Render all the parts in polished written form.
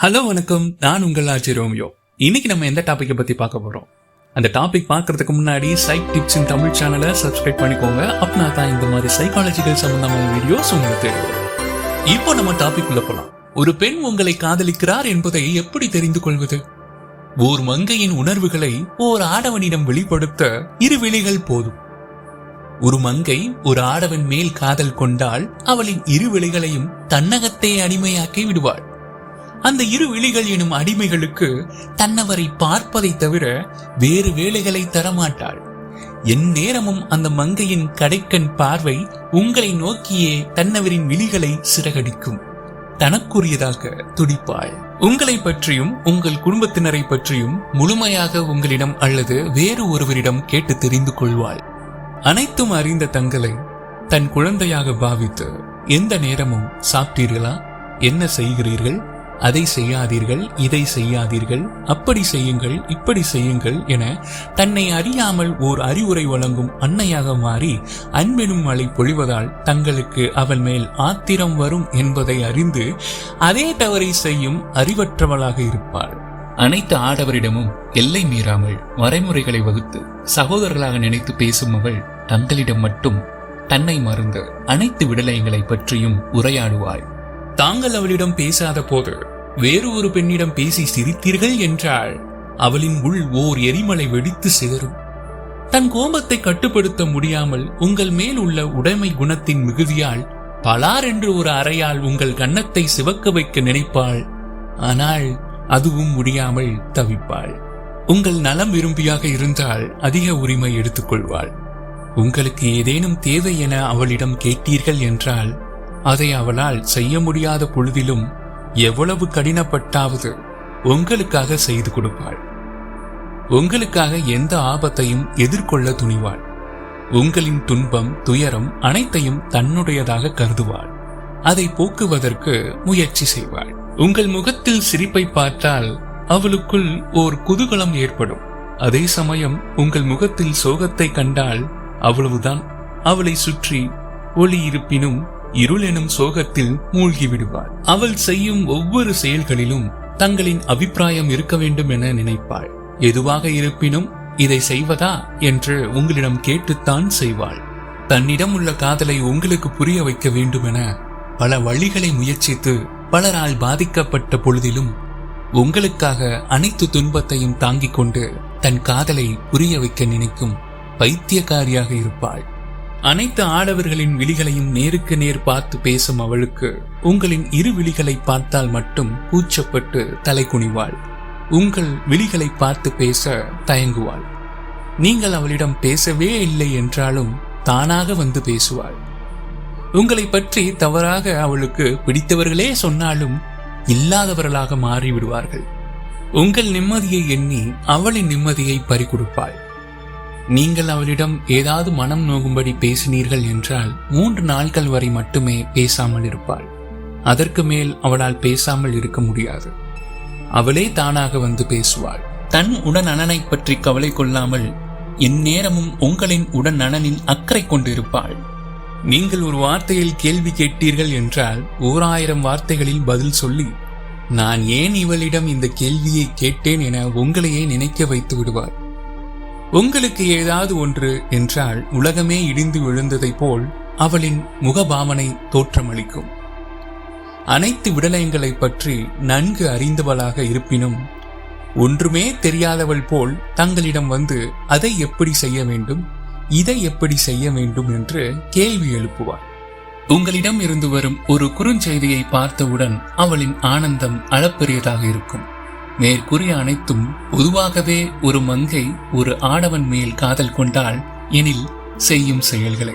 Hello வணக்கம், நான் உங்கள் ஆட்சி ரோமியோ. இன்னைக்கு நம்ம எந்த டாபிக்கை பத்தி பார்க்க போறோம்? அந்த டாபிக் பார்க்கறதுக்கு முன்னாடி சைக் டிப்ஸ் இன் தமிழ் சேனலை சப்ஸ்கிரைப் பண்ணிக்கோங்க. அப்படின்னா தான் இந்த மாதிரி சைக்காலஜிக்கல் சம்பந்தமான வீடியோஸ் உங்களுக்கு தெரியும். இப்போ நம்ம டாபிக் உள்ள போலாம். ஒரு பெண் உங்களை காதலிக்கிறார் என்பதை எப்படி தெரிந்து கொள்வது? ஓர் மங்கையின் உணர்வுகளை ஓர் ஆடவனிடம் வெளிப்படுத்த இரு விழிகள் போதும். ஒரு மங்கை ஒரு ஆடவன் மேல் காதல் கொண்டால் அவளின் இரு விழிகளையும் தன்னகத்தை அடிமையாக்கி விடுவாள். அந்த இரு விழிகள் எனும் அடிமைகளுக்கு தன்னவரை பார்ப்பதை தவிர வேறு வேலைகளை தரமாட்டாள். என் நேரமும் அந்த மங்கையின் கடைக்கண் பார்வை உங்களை நோக்கியே தன்னவரின் விழிகளை சிறகடிக்கும். தனக்குரியதாக துடிப்பாள். உங்களை பற்றியும் உங்கள் குடும்பத்தினரை பற்றியும் முழுமையாக உங்களிடம் அல்லது வேறு ஒருவரிடம் கேட்டு தெரிந்து கொள்வாள். அனைத்தும் அறிந்த தங்களை தன் குழந்தையாக பாவித்து எந்த நேரமும் சாப்பிட்டீர்களா, என்ன செய்கிறீர்கள், அதை செய்யாதீர்கள், இதை செய்யாதீர்கள், அப்படி செய்யுங்கள், இப்படி செய்யுங்கள் என தன்னை அறியாமல் ஓர் அறிவுரை வழங்கும் அன்னையாக மாறி அன்பெனும் மழை பொழிவதால் தங்களுக்கு அவள் மேல் ஆத்திரம் வரும் என்பதை அறிந்து அதே தவறை செய்யும் அறிவற்றவளாக இருப்பாள். அனைத்து ஆடவரிடமும் எல்லை மீறாமல் வரைமுறைகளை வகுத்து சகோதரர்களாக நினைத்து பேசும் அவள் தங்களிடம் மட்டும் தன்னை மறந்து அனைத்து விடயங்களை பற்றியும் உரையாடுவாள். தாங்கள் அவளிடம் பேசாத போது வேறு ஒரு பெண்ணிடம் பேசி சிரித்தீர்கள் என்றால் அவளின் உள் ஓர் எரிமலை வெடித்து சிதறும். தன் கோபத்தை கட்டுப்படுத்த முடியாமல் உங்கள் மேல் உள்ள உடைமை குணத்தின் மிகுதியால் பலார் என்று ஒரு அறையால் உங்கள் கன்னத்தை சிவக்க வைக்க நினைப்பாள். ஆனால் அதுவும் முடியாமல் தவிப்பாள். உங்கள் நலம் விரும்பியாக இருந்தால் அதிக உரிமை எடுத்துக்கொள்வாள். உங்களுக்கு ஏதேனும் தேவை என அவளிடம் கேட்டீர்கள் என்றால் அதை அவளால் செய்ய முடியாத பொழுதிலும் எவ்வளவு கடினப்பட்டாவது உங்களுக்காக செய்து கொடுப்பாள். உங்களுக்காக எந்த ஆபத்தையும் எதிர்கொள்ள துணிவாள். உங்களின் துன்பம், துயரம் அனைத்தையும் தன்னுடையதாக கருதுவாள். அதை போக்குவதற்கு முயற்சி செய்வாள். உங்கள் முகத்தில் சிரிப்பை பார்த்தால் அவளுக்குள் ஓர் குதூகலம் ஏற்படும். அதே சமயம் உங்கள் முகத்தில் சோகத்தை கண்டால் அவ்வளவுதான். அவளை சுற்றி ஒளி இருப்பினும் இருள் எனும் சோகத்தில் மூழ்கி விடுவாள். அவள் செய்யும் ஒவ்வொரு செயல்களிலும் தங்களின் அபிப்பிராயம் இருக்க வேண்டும் என நினைப்பாள். எதுவாக இருப்பினும் இதை செய்வதா என்று உங்களிடம் கேட்டுத்தான் செய்வாள். தன்னிடம் உள்ள காதலை உங்களுக்கு புரிய வைக்க வேண்டும் என பல வழிகளை முயற்சித்து பலரால் பாதிக்கப்பட்ட பொழுதிலும் உங்களுக்காக அனைத்து துன்பத்தையும் தாங்கிக் கொண்டு தன் காதலை புரிய வைக்க நினைக்கும் பைத்தியக்காரியாக இருப்பாள். அனைத்து ஆடவர்களின் விழிகளையும் நேருக்கு நேர் பார்த்து பேசும் அவளுக்கு உங்களின் இரு விழிகளை பார்த்தால் மட்டும் கூச்சப்பட்டு தலை குனிவாள். உங்கள் விழிகளை பார்த்து பேச தயங்குவாள். நீங்கள் அவளிடம் பேசவே இல்லை என்றாலும் தானாக வந்து பேசுவாள். உங்களை பற்றி தவறாக அவளுக்கு பிடித்தவர்களே சொன்னாலும் இல்லாதவர்களாக மாறிவிடுவார்கள். உங்கள் நிம்மதியை எண்ணி அவளின் நிம்மதியை பறிகொடுப்பாள். நீங்கள் அவளிடம் ஏதாவது மனம் நோகும்படி பேசினீர்கள் என்றால் 3 நாட்கள் வரை மட்டுமே பேசாமல் இருப்பாள். அதற்கு மேல் அவளால் பேசாமல் இருக்க முடியாது. அவளே தானாக வந்து பேசுவாள். தன் உடல்நலனை பற்றி கவலை கொள்ளாமல் எந்நேரமும் உங்களின் உடல்நலனில் அக்கறை கொண்டிருப்பாள். நீங்கள் ஒரு வார்த்தையில் கேள்வி கேட்டீர்கள் என்றால் 1000 வார்த்தைகளில் பதில் சொல்லி நான் ஏன் இவளிடம் இந்த கேள்வியை கேட்டேன் என உங்களையே நினைக்க வைத்து விடுவாள். உங்களுக்கு ஏதாவது ஒன்று என்றால் உலகமே இடிந்து விழுந்ததை போல் அவளின் முகபாவனை தோற்றமளிக்கும். அனைத்து விடயங்களை பற்றி நன்கு அறிந்தவளாக இருப்பினும் ஒன்றுமே தெரியாதவள் போல் தங்களிடம் வந்து அதை எப்படி செய்ய வேண்டும், இதை எப்படி செய்ய வேண்டும் என்று கேள்வி எழுப்புவாள். உங்களிடம் இருந்து வரும் ஒரு குறுஞ்செய்தியை பார்த்தவுடன் அவளின் ஆனந்தம் அளப்பெரியதாக இருக்கும். மேற்கூறிய அனைத்தும் பொதுவாகவே ஒரு மங்கை ஒரு ஆடவன் மேல் காதல் கொண்டால் எனில் செய்யும் செயல்களை.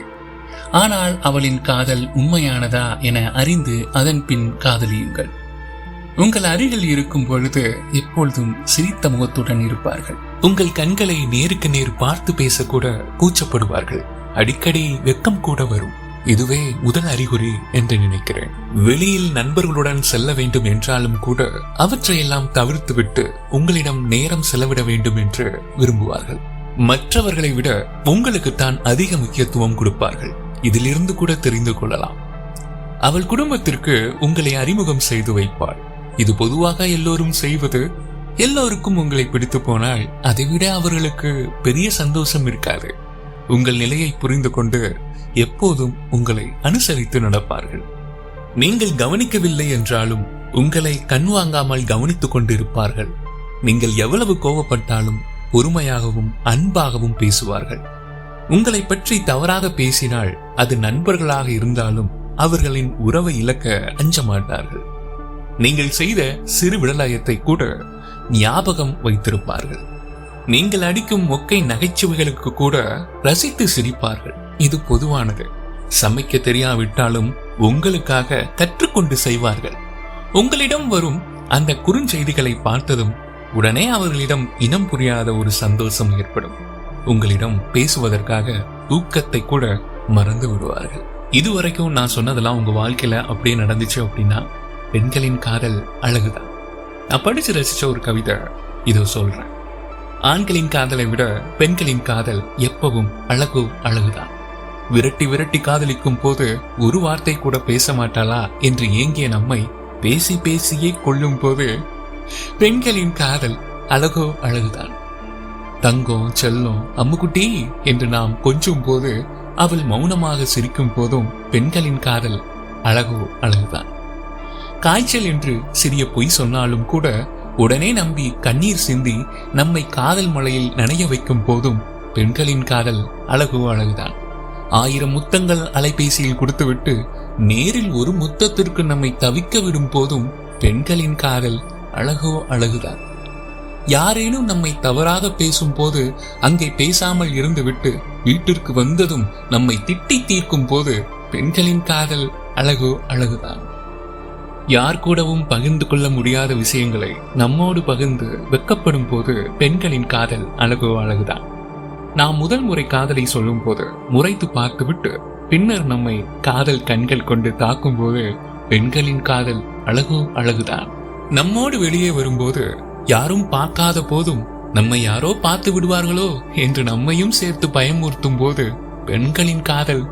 ஆனால் அவளின் காதல் உண்மையானதா என அறிந்து அதன் பின் காதலியுங்கள். உங்கள் அருகில் இருக்கும் பொழுது எப்பொழுதும் சிரித்த முகத்துடன் இருப்பார்கள். உங்கள் கண்களை நேருக்கு நேர் பார்த்து பேசக்கூட கூச்சப்படுவார்கள். அடிக்கடி வெக்கம் கூட வரும். இதுவே முதல் அறிகுறி என்று நினைக்கிறேன். வெளியில் நண்பர்களுடன் செல்ல வேண்டும் என்றாலும் கூட அவற்றையெல்லாம் தவிர்த்துவிட்டு உங்களிடம் நேரம் செலவிட வேண்டும் என்று விரும்புவார்கள். மற்றவர்களை விட உங்களுக்குத்தான் அதிக முக்கியத்துவம் கொடுப்பார்கள். இதிலிருந்து கூட தெரிந்து கொள்ளலாம். அவள் குடும்பத்திற்கு உங்களை அறிமுகம் செய்து வைப்பாள். இது பொதுவாக எல்லோரும் செய்வது. எல்லோருக்கும் உங்களை பிடித்து போனால் அதைவிட அவர்களுக்கு பெரிய சந்தோஷம் இருக்காது. உங்கள் நிலையை புரிந்து கொண்டு எப்போதும் உங்களை அனுசரித்து நடப்பார்கள். நீங்கள் கவனிக்கவில்லை என்றாலும் உங்களை கண் வாங்காமல் கவனித்துக் கொண்டிருப்பார்கள். நீங்கள் எவ்வளவு கோபப்பட்டாலும் பொறுமையாகவும் அன்பாகவும் பேசுவார்கள். உங்களை பற்றி தவறாக பேசினால் அது நண்பர்களாக இருந்தாலும் அவர்களின் உறவை இழக்க அஞ்ச மாட்டார்கள். நீங்கள் செய்த சிறு விடலாயத்தை கூட ஞாபகம் வைத்திருப்பார்கள். நீங்கள் அடிக்கும் மொக்கை நகைச்சுவைகளுக்கு கூட ரசித்து சிரிப்பார்கள். இது பொதுவானது. சமைக்க தெரியாவிட்டாலும் உங்களுக்காக கற்றுக்கொண்டு செய்வார்கள். உங்களிடம் வரும் அந்த குறுஞ்செய்திகளை பார்த்ததும் உடனே அவர்களிடம் இனம் புரியாத ஒரு சந்தோஷம் ஏற்படும். உங்களிடம் பேசுவதற்காக தூக்கத்தை கூட மறந்து விடுவார்கள். இதுவரைக்கும் நான் சொன்னதெல்லாம் உங்க வாழ்க்கையில அப்படியே நடந்துச்சு அப்படின்னா பெண்களின் காதல் அழகுதான். நான் படிச்சு ரசிச்ச ஒரு கவிதை இதோ சொல்றேன். ஆண்களின் காதலை விட பெண்களின் காதல் எப்பவும் அழகுதான். விரட்டி விரட்டி காதலிக்கும் போது ஒரு வார்த்தை கூட பேச மாட்டாளா என்று ஏங்கிய நம்மை பேசி பேசியே கொள்ளும் போது பெண்களின் காதல் அழகுதான். தங்கம், செல்லம், அம்முக்குட்டி என்று நாம் கொஞ்சும் போது அவள் மௌனமாக சிரிக்கும் போதும் பெண்களின் காதல் அழகுதான். காய்ச்சல் என்று சிறிய பொய் சொன்னாலும் கூட உடனே நம்பி கண்ணீர் சிந்தி நம்மை காதல் மழையில் நனைய வைக்கும் போதும் பெண்களின் காதல் அழகுதான். 1000 முத்தங்கள் அலைபேசியில் கொடுத்துவிட்டு நேரில் ஒரு முத்தத்திற்கு நம்மை தவிக்க விடும் போதும் பெண்களின் காதல் அழகுதான். யாரேனும் நம்மை தவறாக பேசும் போது அங்கே பேசாமல் இருந்துவிட்டு வீட்டிற்கு வந்ததும் நம்மை திட்டி தீர்க்கும் போது பெண்களின் காதல் அழகுதான். யார் கூடவும் பகிர்ந்து கொள்ள முடியாத விஷயங்களை நம்மோடு பகிர்ந்து வெக்கப்படும் போது பெண்களின் காதல் அழகுதான். நாம் முதல் முறை காதலை சொல்லும் போது முறைத்து பார்த்துவிட்டு பின்னர் நம்மை காதல் கண்கள் கொண்டு தாக்கும் போது பெண்களின் காதல் அழகுதான். நம்மோடு வெளியே வரும்போது யாரும் பார்க்காத போதும் நம்மை யாரோ பார்த்து விடுவார்களோ என்று நம்மையும் சேர்த்து பயமுறுத்தும் போது பெண்களின் காதல்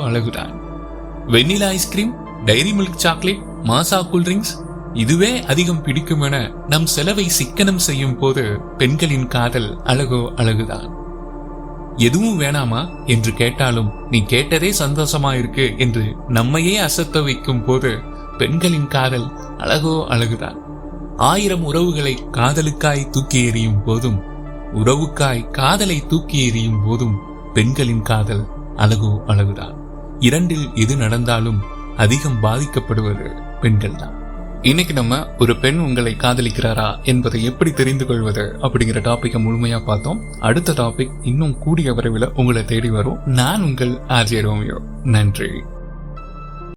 அழகுதான். Vanilla ice cream, Dairy Milk chocolate, Maaza cool drinks இதுவே அதிகம் பிடிக்கும் என நம் செலவை சிக்கனம் செய்யும் போது பெண்களின் காதல் அழகுதான். எதுவும் வேணாமா என்று கேட்டாலும் நீ கேட்டதே சந்தோஷமா இருக்கு என்று நம்மையே அசத்த வைக்கும் போது பெண்களின் காதல் அழகுதான். 1000 உறவுகளை காதலுக்காய் தூக்கி எறியும் போதும் உறவுக்காய் காதலை தூக்கி எறியும் போதும் பெண்களின் காதல் அழகுதான். இரண்டில் எது நடந்தாலும் அதிகம் பாதிக்கப்படுவது பெண்கள் தான். இன்னைக்கு நம்ம ஒரு பெண் உங்களை காதலிக்கிறாரா என்பதை எப்படி தெரிந்து கொள்வது அப்படிங்கிற டாபிக்கை முழுமையா பார்த்தோம். அடுத்த டாபிக் இன்னும் கூடிய விரைவில் உங்களை தேடி வரும். நான் உங்கள் ஆர்ஜே ரோமியோ. நன்றி.